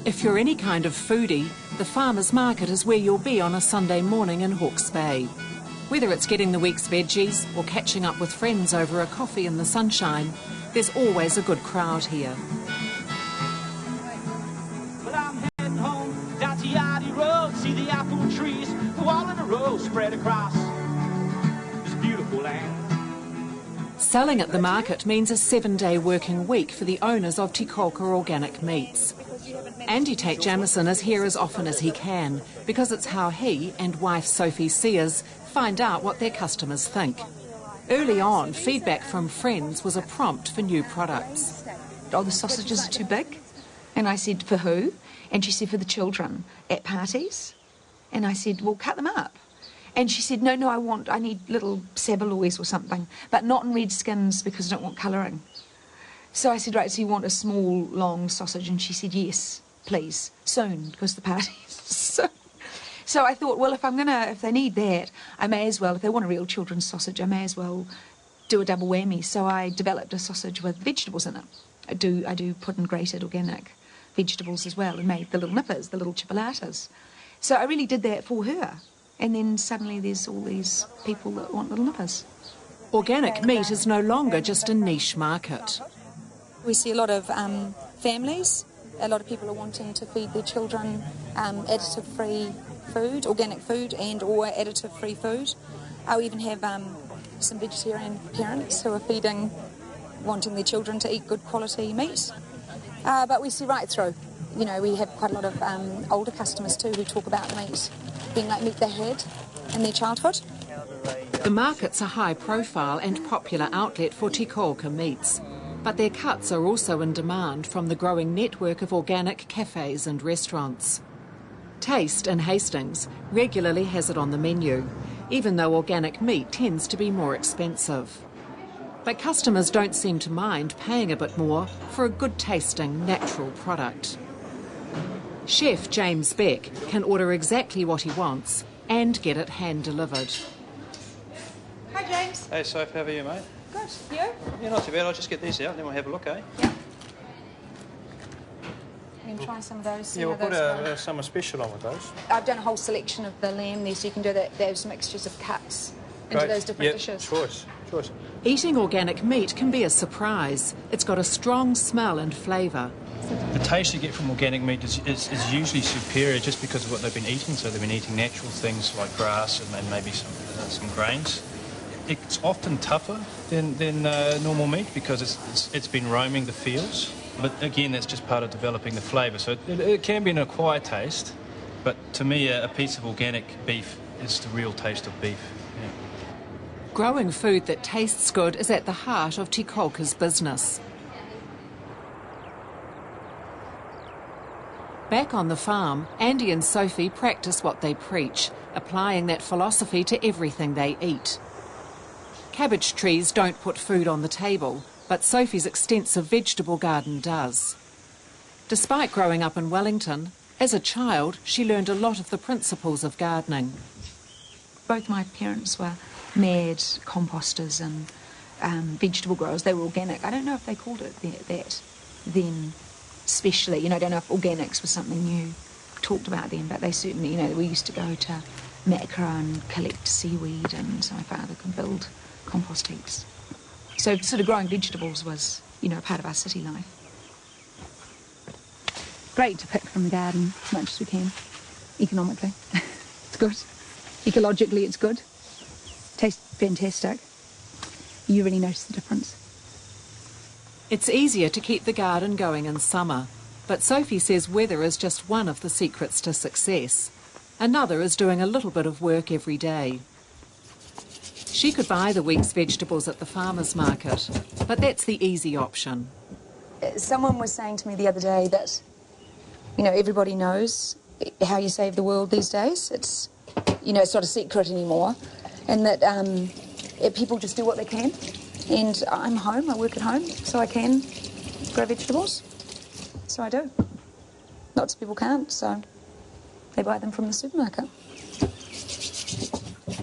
If you're any kind of foodie, the farmers market is where you'll be on a Sunday morning in Hawke's Bay. Whether it's getting the week's veggies or catching up with friends over a coffee in the sunshine, there's always a good crowd here. Well, I'm heading home down to Yardie Road, see the apple trees, all in a row spread across this beautiful land. Selling at the market means a 7-day working week for the owners of Te Kolka Organic Meats. Andy Tate Jamieson is here as often as he can because it's how he and wife Sophie Sears find out what their customers think. Early on, feedback from friends was a prompt for new products. Oh, the sausages are too big. And I said, for who? And she said, for the children at parties. And I said, well, cut them up. And she said, no, I need little saveloys or something, but not in red skins because I don't want colouring. So I said, right, so you want a small, long sausage? And she said, yes, please, soon, because the party's So I thought, well, if they need that, I may as well, if they want a real children's sausage, I may as well do a double whammy. So I developed a sausage with vegetables in it. I do put in grated organic vegetables as well and made the little nippers, the little chipolatas. So I really did that for her. And then suddenly there's all these people that want little nippers. Organic meat is no longer just a niche market. We see a lot of families, a lot of people are wanting to feed their children additive-free food, organic food and or additive-free food. We even have some vegetarian parents who are wanting their children to eat good quality meat. But we see right through. You know, we have quite a lot of older customers too who talk about meat being like meat they had in their childhood. The market's a high profile and popular outlet for Te Kolka meats, but their cuts are also in demand from the growing network of organic cafes and restaurants. Taste in Hastings regularly has it on the menu, even though organic meat tends to be more expensive. But customers don't seem to mind paying a bit more for a good-tasting, natural product. Chef James Beck can order exactly what he wants and get it hand-delivered. Hi, James. Hey, Soph, how are you, mate? Good. You? Yeah, not too bad. I'll just get these out and then we'll have a look, eh? Yeah. You can try some of those. Yeah, we'll put a summer special on with those. I've done a whole selection of the lamb there, so you can do those mixtures of cuts into those different dishes. Choice. Eating organic meat can be a surprise. It's got a strong smell and flavour. The taste you get from organic meat is usually superior just because of what they've been eating. So they've been eating natural things like grass and maybe some grains. It's often tougher than normal meat because it's been roaming the fields. But again, that's just part of developing the flavour. So it can be an acquired taste, but to me, a piece of organic beef is the real taste of beef. Yeah. Growing food that tastes good is at the heart of Te Kolka's business. Back on the farm, Andy and Sophie practice what they preach, applying that philosophy to everything they eat. Cabbage trees don't put food on the table, but Sophie's extensive vegetable garden does. Despite growing up in Wellington, as a child she learned a lot of the principles of gardening. Both my parents were mad composters and vegetable growers. They were organic. I don't know if they called it that then. Especially, I don't know if organics was something you talked about then, but they certainly, we used to go to Macra and collect seaweed, and so my father could build compost heaps. So sort of growing vegetables was, a part of our city life. Great to pick from the garden as much as we can, economically. It's good. Ecologically, it's good. Tastes fantastic. You really notice the difference. It's easier to keep the garden going in summer, but Sophie says weather is just one of the secrets to success. Another is doing a little bit of work every day. She could buy the week's vegetables at the farmer's market, but that's the easy option. Someone was saying to me the other day that, everybody knows how you save the world these days. It's, it's not a secret anymore, and that people just do what they can. And I'm home, I work at home, so I can grow vegetables. So I do. Lots of people can't, so they buy them from the supermarket.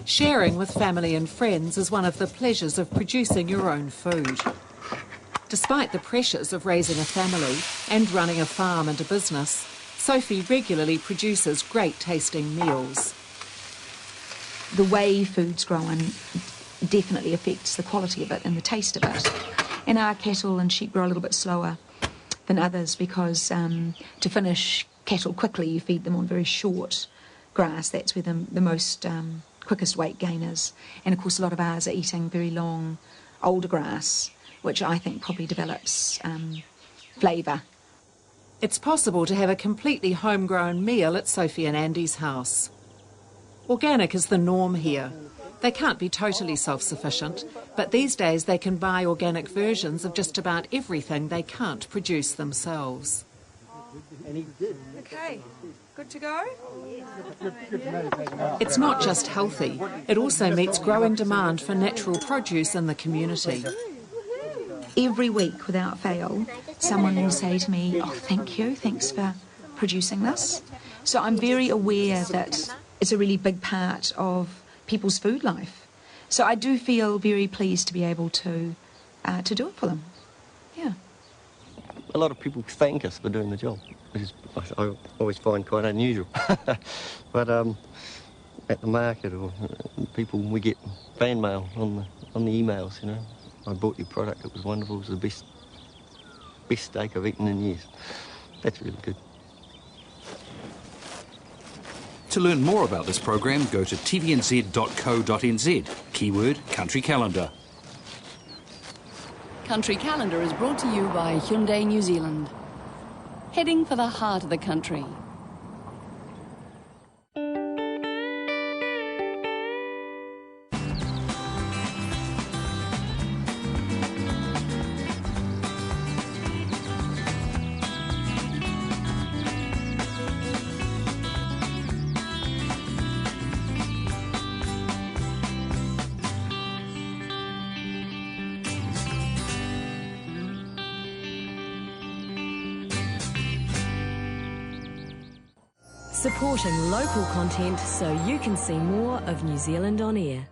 Sharing with family and friends is one of the pleasures of producing your own food. Despite the pressures of raising a family and running a farm and a business, Sophie regularly produces great tasting meals. The way food's grown definitely affects the quality of it and the taste of it. And our cattle and sheep grow a little bit slower than others because to finish cattle quickly you feed them on very short grass. That's where the most quickest weight gain is. And of course a lot of ours are eating very long older grass, which I think probably develops flavour. It's possible to have a completely homegrown meal at Sophie and Andy's house. Organic is the norm here. They can't be totally self-sufficient, but these days they can buy organic versions of just about everything they can't produce themselves. Okay, good to go? It's not just healthy, it also meets growing demand for natural produce in the community. Every week, without fail, someone will say to me, "Oh, thank you, thanks for producing this." So I'm very aware that it's a really big part of people's food life. So I do feel very pleased to be able to do it for them. Yeah. A lot of people thank us for doing the job, which is, I always find quite unusual. But at the market or people, we get fan mail on the emails, you know. I bought your product, it was wonderful, it was the best steak I've eaten in years. That's really good. To learn more about this program, go to tvnz.co.nz, keyword Country Calendar. Country Calendar is brought to you by Hyundai New Zealand. Heading for the heart of the country. Supporting local content so you can see more of New Zealand on air.